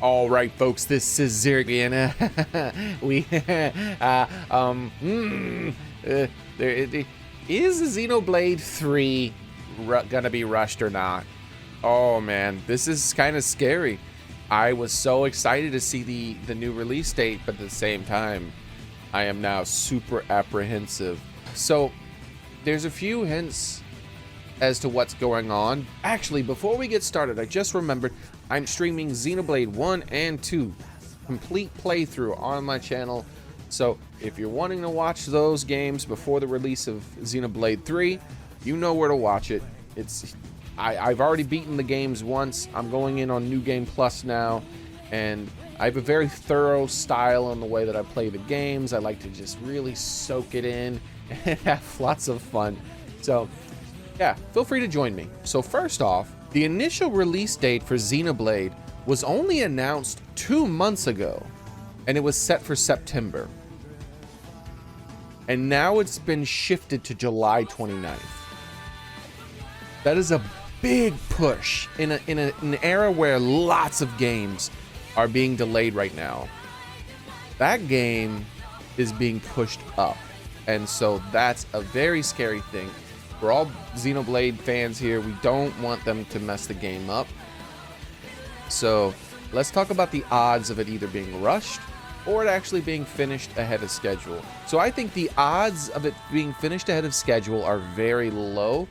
All right, folks, this is Zergian. Is Xenoblade 3 gonna be rushed or not? Oh man, this is kind of scary. I was so excited to see the new release date, but at the same time, I am now super apprehensive. So there's a few hints as to what's going on. Actually, before we get started, I just remembered I'm streaming Xenoblade 1 and 2 complete playthrough on my channel. So if you're wanting to watch those games before the release of Xenoblade 3, you know where to watch it. I've already beaten the games once. I'm going in on New Game Plus now, and I have a very thorough style in the way that I play the games. I like to just really soak it in and have lots of fun. So yeah, feel free to join me. So first off, the initial release date for Xenoblade was only announced 2 months ago, and it was set for September. And now it's been shifted to July 29th. That is a big push in an era where lots of games are being delayed right now. That game is being pushed up, and so that's a very scary thing. For all Xenoblade fans here, we don't want them to mess the game up. So let's talk about the odds of it either being rushed or it actually being finished ahead of schedule. So I think the odds of it being finished ahead of schedule are very low,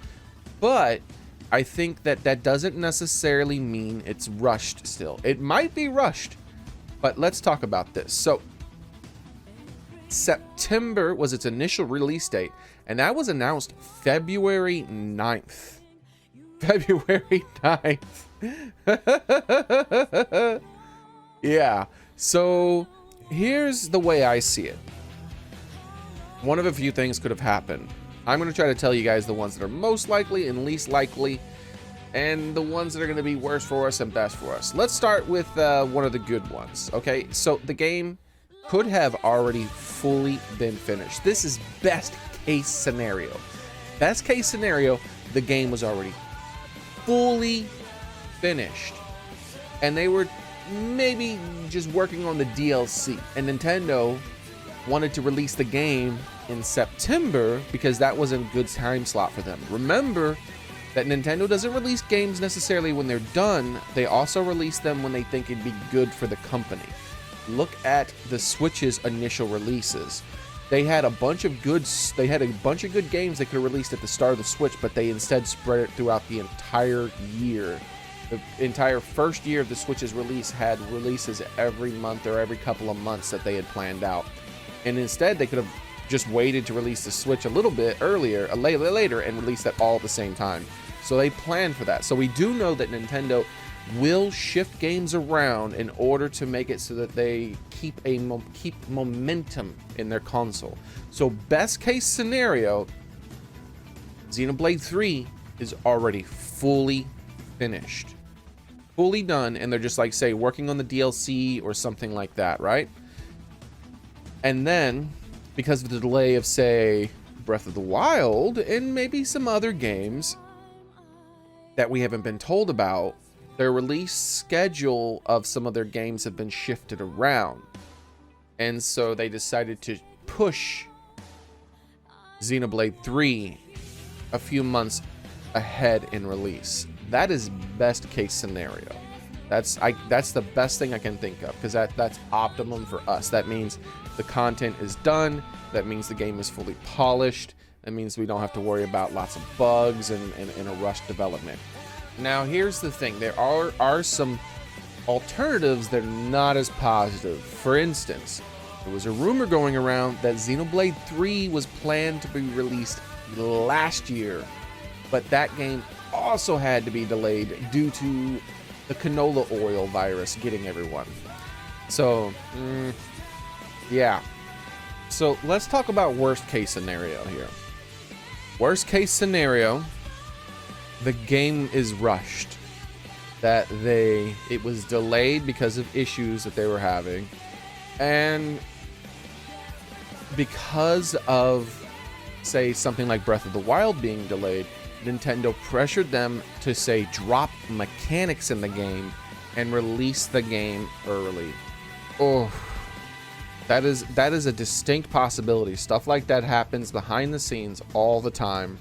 but I think that doesn't necessarily mean it's rushed still. It might be rushed, but let's talk about this. So September was its initial release date, and that was announced February 9th. February 9th. Yeah, so here's the way I see it. One of a few things could have happened. I'm going to try to tell you guys the ones that are most likely and least likely, and the ones that are going to be worst for us and best for us. Let's start with one of the good ones, okay? So the game could have already fully been finished. This is best case scenario. Best case scenario, the game was already fully finished, and they were maybe just working on the DLC, and Nintendo wanted to release the game in September because that was a good time slot for them. Remember that Nintendo doesn't release games necessarily when they're done. They also release them when they think it'd be good for the company. Look at the Switch's initial releases. They had a bunch of good games they could have released at the start of the Switch, but they instead spread it throughout the entire year. The entire first year of the Switch's release had releases every month or every couple of months that they had planned out. And instead, they could have just waited to release the Switch a little bit earlier, later, and release that all at the same time. So they planned for that. So we do know that Nintendo will shift games around in order to make it so that they keep momentum in their console. So best case scenario, Xenoblade 3 is already fully finished, fully done, and they're just like, say, working on the DLC or something like that, right? And then because of the delay of, say, Breath of the Wild and maybe some other games that we haven't been told about, their release schedule of some of their games have been shifted around. And so they decided to push Xenoblade 3 a few months ahead in release. That is best case scenario. That's the best thing I can think of, because that's optimum for us. That means the content is done. That means the game is fully polished. That means we don't have to worry about lots of bugs and a rushed development. Now, here's the thing. There are some alternatives that are not as positive. For instance, there was a rumor going around that Xenoblade 3 was planned to be released last year, but that game also had to be delayed due to the canola oil virus getting everyone. So, yeah. So let's talk about worst case scenario here. Worst case scenario, the game is rushed. That it was delayed because of issues that they were having. And because of, say, something like Breath of the Wild being delayed, Nintendo pressured them to, say, drop mechanics in the game and release the game early. Oh, that is a distinct possibility. Stuff like that happens behind the scenes all the time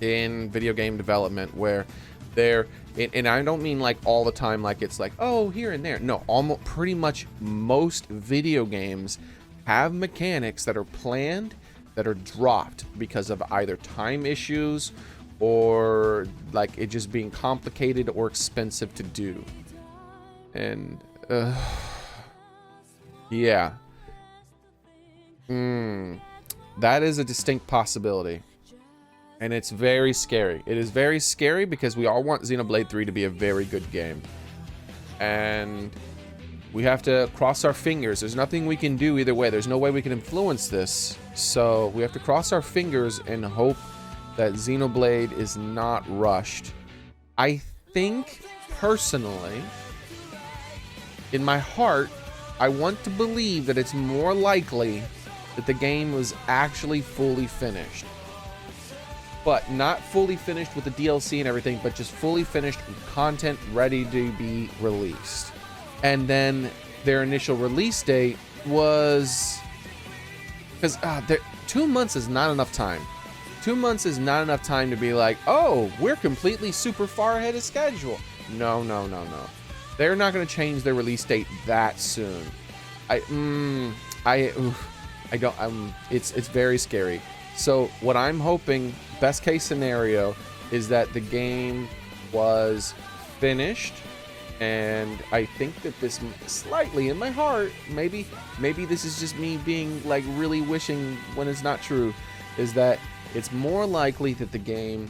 in video game development, where they're, and I don't mean like all the time, like it's like, oh, here and there. No, almost pretty much most video games have mechanics that are planned that are dropped because of either time issues or like it just being complicated or expensive to do. And yeah, that is a distinct possibility, and it's very scary. It is very scary because we all want Xenoblade 3 to be a very good game, and we have to cross our fingers. There's nothing we can do either way. There's no way we can influence this, so we have to cross our fingers and hope that Xenoblade is not rushed. I think, personally, in my heart, I want to believe that it's more likely that the game was actually fully finished. But not fully finished with the DLC and everything, but just fully finished with content ready to be released. And then their initial release date was... Because 2 months is not enough time. 2 months is not enough time to be like, oh, we're completely super far ahead of schedule. No. They're not going to change their release date that soon. It's very scary. So what I'm hoping, best case scenario, is that the game was finished, and I think that this slightly in my heart, maybe this is just me being like really wishing when it's not true, is that it's more likely that the game,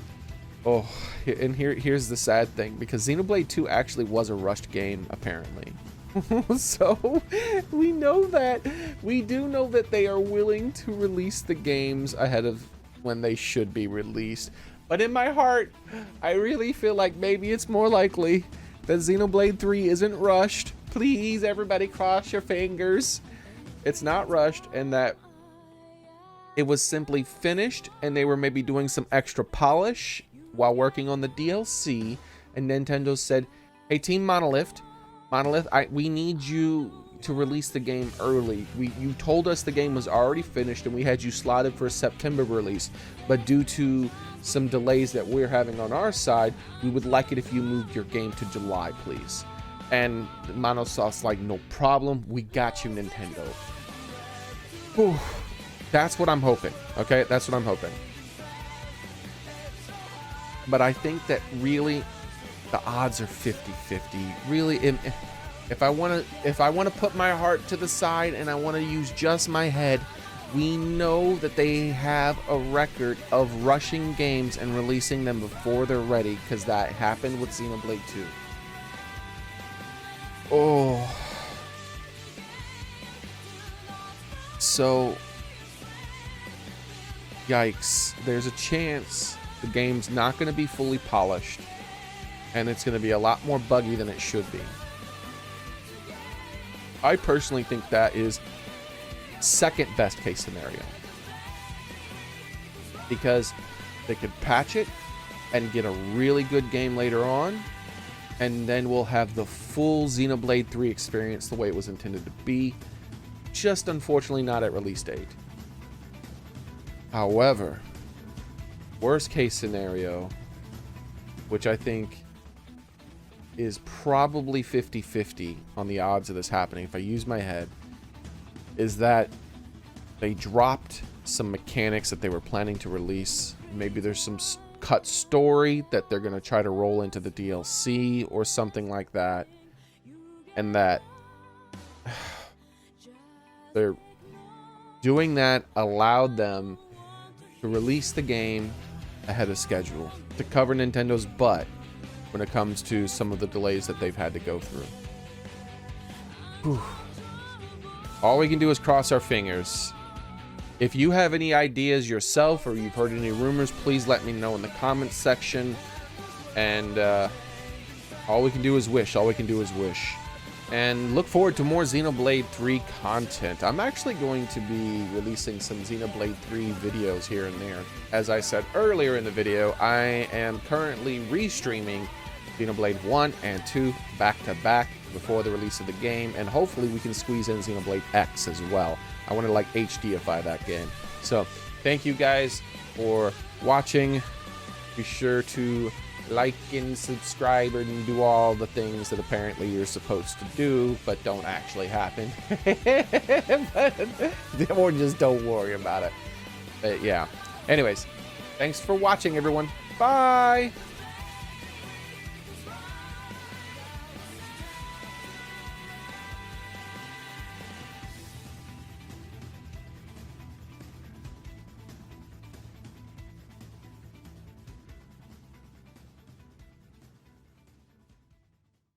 oh, and here's the sad thing, because Xenoblade 2 actually was a rushed game, apparently. So we know that, we do know that they are willing to release the games ahead of when they should be released. But in my heart, I really feel like maybe it's more likely that Xenoblade 3 isn't rushed. Please, everybody, cross your fingers. It's not rushed, and that it was simply finished, and they were maybe doing some extra polish while working on the DLC, and Nintendo said, hey, Team Monolith, we need you to release the game early. You told us the game was already finished, and we had you slotted for a September release, but due to some delays that we're having on our side, we would like it if you moved your game to July, please. And Monosoft's like, no problem, we got you, Nintendo. Whew. That's what I'm hoping, okay? That's what I'm hoping. But I think that really the odds are 50-50. Really, if I want to put my heart to the side and I want to use just my head, we know that they have a record of rushing games and releasing them before they're ready, because that happened with Xenoblade 2. Oh. So, yikes. There's a chance the game's not going to be fully polished, and it's going to be a lot more buggy than it should be. I personally think that is second best case scenario, because they could patch it and get a really good game later on, and then we'll have the full Xenoblade 3 experience the way it was intended to be, just unfortunately not at release date. However, worst case scenario, which I think is probably 50-50 on the odds of this happening if I use my head, is that they dropped some mechanics that they were planning to release. Maybe there's some cut story that they're going to try to roll into the DLC or something like that, and that they're doing that allowed them to release the game ahead of schedule to cover Nintendo's butt when it comes to some of the delays that they've had to go through. Whew. All we can do is cross our fingers. If you have any ideas yourself, or you've heard any rumors, please let me know in the comments section. And all we can do is wish. All we can do is wish. And look forward to more Xenoblade 3 content. I'm actually going to be releasing some Xenoblade 3 videos here and there. As I said earlier in the video, I am currently restreaming Xenoblade 1 and 2 back to back before the release of the game, and hopefully we can squeeze in Xenoblade X as well. I want to like HDify that game. So thank you guys for watching. Be sure to like and subscribe and do all the things that apparently you're supposed to do but don't actually happen. Or just don't worry about it. But yeah, anyways, thanks for watching, everyone. Bye.